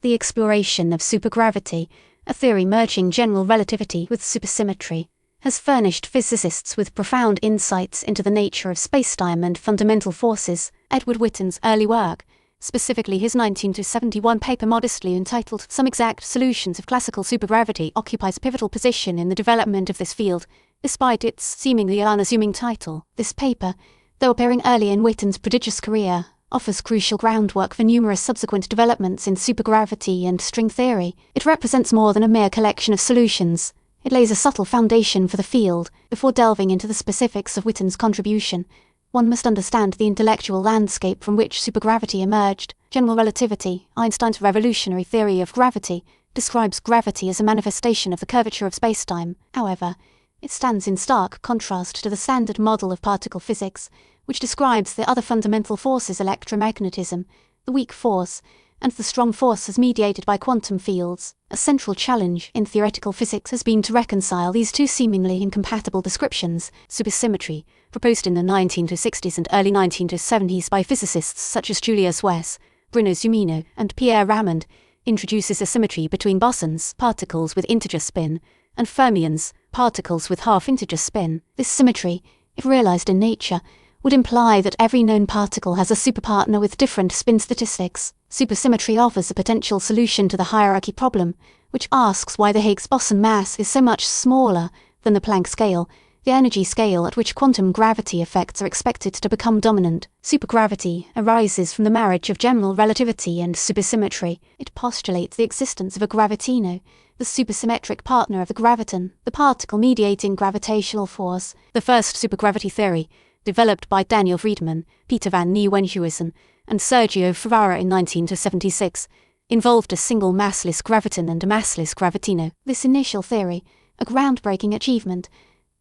The exploration of supergravity, a theory merging general relativity with supersymmetry, has furnished physicists with profound insights into the nature of spacetime and fundamental forces. Edward Witten's early work, specifically his 1971 paper modestly entitled Some Exact Solutions of Classical Supergravity, occupies a pivotal position in the development of this field, despite its seemingly unassuming title. This paper, though appearing early in Witten's prodigious career, offers crucial groundwork for numerous subsequent developments in supergravity and string theory. It represents more than a mere collection of solutions. It lays a subtle foundation for the field. Before delving into the specifics of Witten's contribution, one must understand the intellectual landscape from which supergravity emerged. General relativity, Einstein's revolutionary theory of gravity, describes gravity as a manifestation of the curvature of spacetime. However, it stands in stark contrast to the standard model of particle physics, which describes the other fundamental forces: electromagnetism, the weak force, and the strong force as mediated by quantum fields. A central challenge in theoretical physics has been to reconcile these two seemingly incompatible descriptions. Supersymmetry, proposed in the 1960s and early 1970s by physicists such as Julius Wess, Bruno Zumino, and Pierre Ramond, introduces a symmetry between bosons, particles with integer spin, and fermions, particles with half-integer spin. This symmetry, if realized in nature, would imply that every known particle has a superpartner with different spin statistics. Supersymmetry offers a potential solution to the hierarchy problem, which asks why the Higgs boson mass is so much smaller than the Planck scale, the energy scale at which quantum gravity effects are expected to become dominant. Supergravity arises from the marriage of general relativity and supersymmetry. It postulates the existence of a gravitino, the supersymmetric partner of the graviton, the particle mediating gravitational force. The first supergravity theory, developed by Daniel Friedman, Peter van Nieuwenhuizen, and Sergio Ferrara in 1976, involved a single massless graviton and a massless gravitino. This initial theory, a groundbreaking achievement,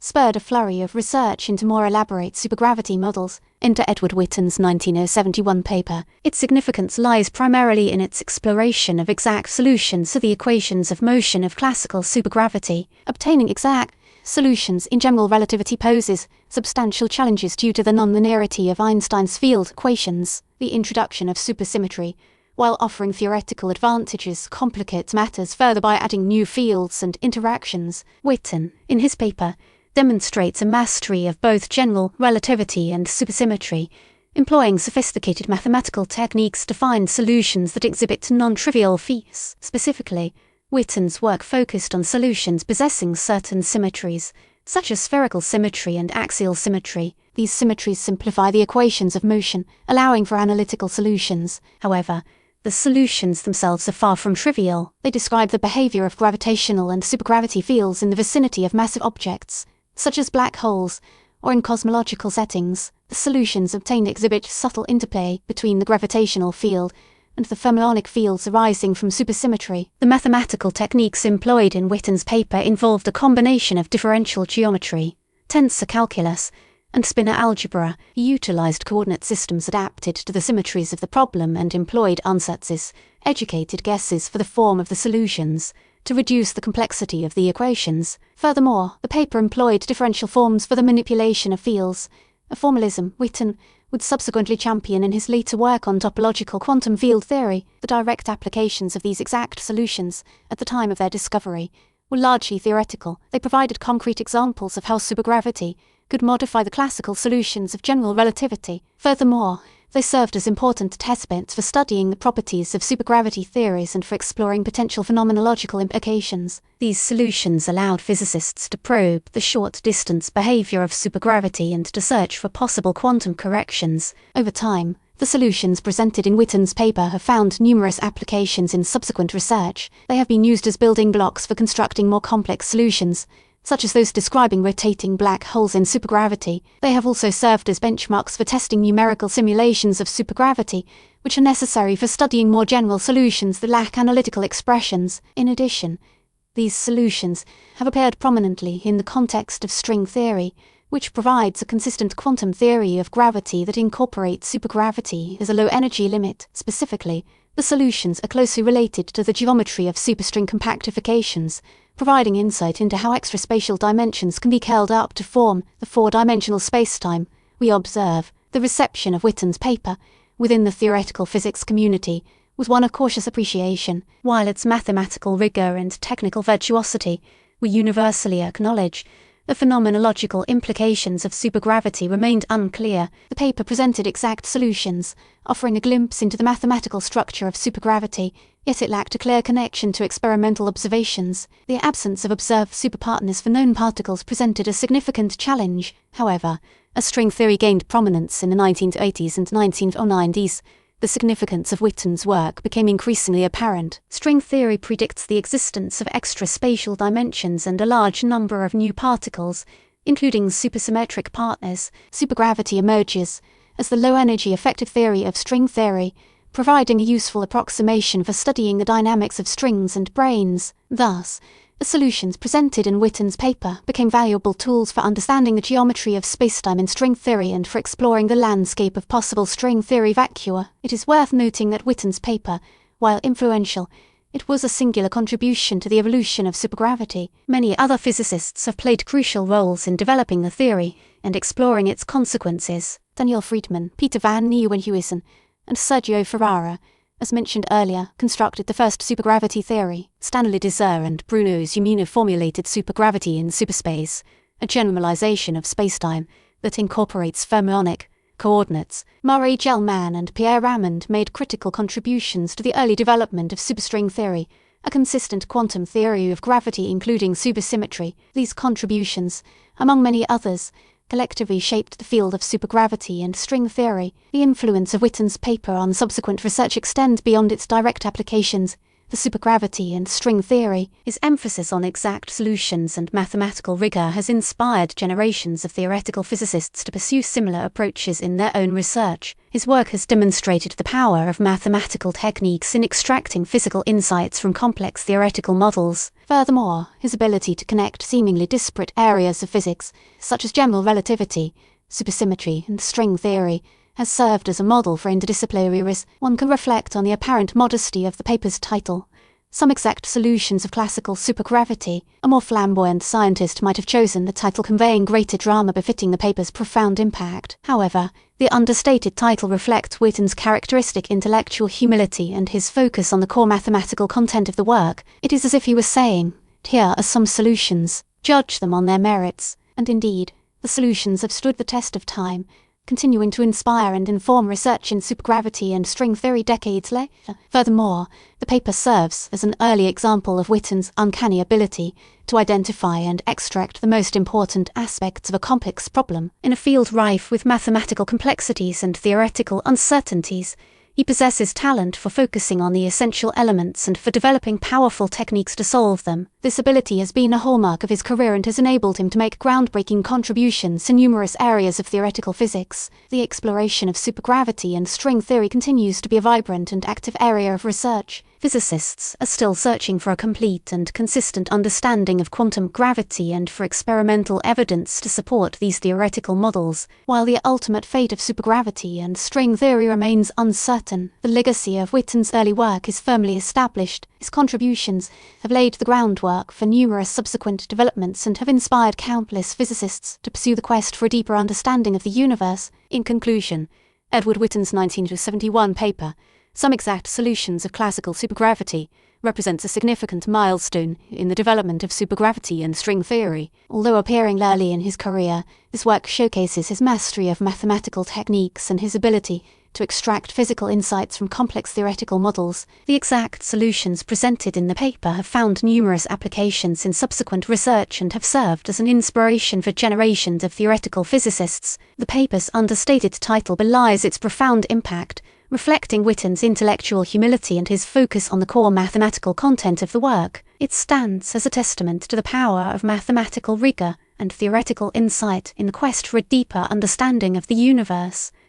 spurred a flurry of research into more elaborate supergravity models. Enter Edward Witten's 1971 paper. Its significance lies primarily in its exploration of exact solutions to the equations of motion of classical supergravity. Obtaining exact solutions in general relativity poses substantial challenges due to the nonlinearity of Einstein's field equations. The introduction of supersymmetry, while offering theoretical advantages, complicates matters further by adding new fields and interactions. Witten, in his paper, demonstrates a mastery of both general relativity and supersymmetry, employing sophisticated mathematical techniques to find solutions that exhibit non-trivial feats. Specifically, Witten's work focused on solutions possessing certain symmetries, such as spherical symmetry and axial symmetry. These symmetries simplify the equations of motion, allowing for analytical solutions. However, the solutions themselves are far from trivial. They describe the behavior of gravitational and supergravity fields in the vicinity of massive objects, such as black holes, or in cosmological settings. The solutions obtained exhibit subtle interplay between the gravitational field and the fermionic fields arising from supersymmetry. The mathematical techniques employed in Witten's paper involved a combination of differential geometry, tensor calculus, and spinor algebra. He utilized coordinate systems adapted to the symmetries of the problem and employed ansatzes, educated guesses for the form of the solutions, to reduce the complexity of the equations. Furthermore, the paper employed differential forms for the manipulation of fields, a formalism Witten would subsequently champion in his later work on topological quantum field theory. The direct applications of these exact solutions, at the time of their discovery, were largely theoretical. They provided concrete examples of how supergravity could modify the classical solutions of general relativity. Furthermore, they served as important testbeds for studying the properties of supergravity theories and for exploring potential phenomenological implications. These solutions allowed physicists to probe the short-distance behavior of supergravity and to search for possible quantum corrections. Over time, the solutions presented in Witten's paper have found numerous applications in subsequent research. They have been used as building blocks for constructing more complex solutions, such as those describing rotating black holes in supergravity. They have also served as benchmarks for testing numerical simulations of supergravity, which are necessary for studying more general solutions that lack analytical expressions. In addition, these solutions have appeared prominently in the context of string theory, which provides a consistent quantum theory of gravity that incorporates supergravity as a low-energy limit. Specifically, the solutions are closely related to the geometry of superstring compactifications, providing insight into how extraspatial dimensions can be curled up to form the four-dimensional spacetime. We observe the reception of Witten's paper within the theoretical physics community was one of cautious appreciation, while its mathematical rigor and technical virtuosity were universally acknowledged. The phenomenological implications of supergravity remained unclear. The paper presented exact solutions, offering a glimpse into the mathematical structure of supergravity, yet it lacked a clear connection to experimental observations. The absence of observed superpartners for known particles presented a significant challenge. However, as string theory gained prominence in the 1980s and 1990s, the significance of Witten's work became increasingly apparent. String theory predicts the existence of extra-spatial dimensions and a large number of new particles, including supersymmetric partners. Supergravity emerges as the low-energy effective theory of string theory, providing a useful approximation for studying the dynamics of strings and branes. Thus, the solutions presented in Witten's paper became valuable tools for understanding the geometry of spacetime in string theory and for exploring the landscape of possible string theory vacua. It is worth noting that Witten's paper, while influential, it was a singular contribution to the evolution of supergravity. Many other physicists have played crucial roles in developing the theory and exploring its consequences. Daniel Friedman, Peter van Nieuwenhuizen, and Sergio Ferrara, as mentioned earlier, constructed the first supergravity theory. Stanley Desir and Bruno Zumino formulated supergravity in superspace, a generalization of spacetime that incorporates fermionic coordinates. Murray Gell-Mann and Pierre Ramond made critical contributions to the early development of superstring theory, a consistent quantum theory of gravity including supersymmetry. These contributions, among many others, collectively shaped the field of supergravity and string theory. The influence of Witten's paper on subsequent research extends beyond its direct applications. The supergravity and string theory, his emphasis on exact solutions and mathematical rigor has inspired generations of theoretical physicists to pursue similar approaches in their own research. His work has demonstrated the power of mathematical techniques in extracting physical insights from complex theoretical models. Furthermore, his ability to connect seemingly disparate areas of physics, such as general relativity, supersymmetry, and string theory, has served as a model for interdisciplinary research. One can reflect on the apparent modesty of the paper's title, Some Exact Solutions of Classical Supergravity. A more flamboyant scientist might have chosen the title conveying greater drama befitting the paper's profound impact. However, the understated title reflects Witten's characteristic intellectual humility and his focus on the core mathematical content of the work. It is as if he was saying, "Here are some solutions, judge them on their merits." And indeed, the solutions have stood the test of time, continuing to inspire and inform research in supergravity and string theory decades later. Furthermore, the paper serves as an early example of Witten's uncanny ability to identify and extract the most important aspects of a complex problem. In a field rife with mathematical complexities and theoretical uncertainties, he possesses talent for focusing on the essential elements and for developing powerful techniques to solve them. This ability has been a hallmark of his career and has enabled him to make groundbreaking contributions in numerous areas of theoretical physics. The exploration of supergravity and string theory continues to be a vibrant and active area of research. Physicists are still searching for a complete and consistent understanding of quantum gravity and for experimental evidence to support these theoretical models. While the ultimate fate of supergravity and string theory remains uncertain, the legacy of Witten's early work is firmly established. His contributions have laid the groundwork for numerous subsequent developments and have inspired countless physicists to pursue the quest for a deeper understanding of the universe. In conclusion, Edward Witten's 1971 paper, Some Exact Solutions of Classical Supergravity, represents a significant milestone in the development of supergravity and string theory. Although appearing early in his career, this work showcases his mastery of mathematical techniques and his ability to extract physical insights from complex theoretical models. The exact solutions presented in the paper have found numerous applications in subsequent research and have served as an inspiration for generations of theoretical physicists. The paper's understated title belies its profound impact, reflecting Witten's intellectual humility and his focus on the core mathematical content of the work. It stands as a testament to the power of mathematical rigor and theoretical insight in the quest for a deeper understanding of the universe.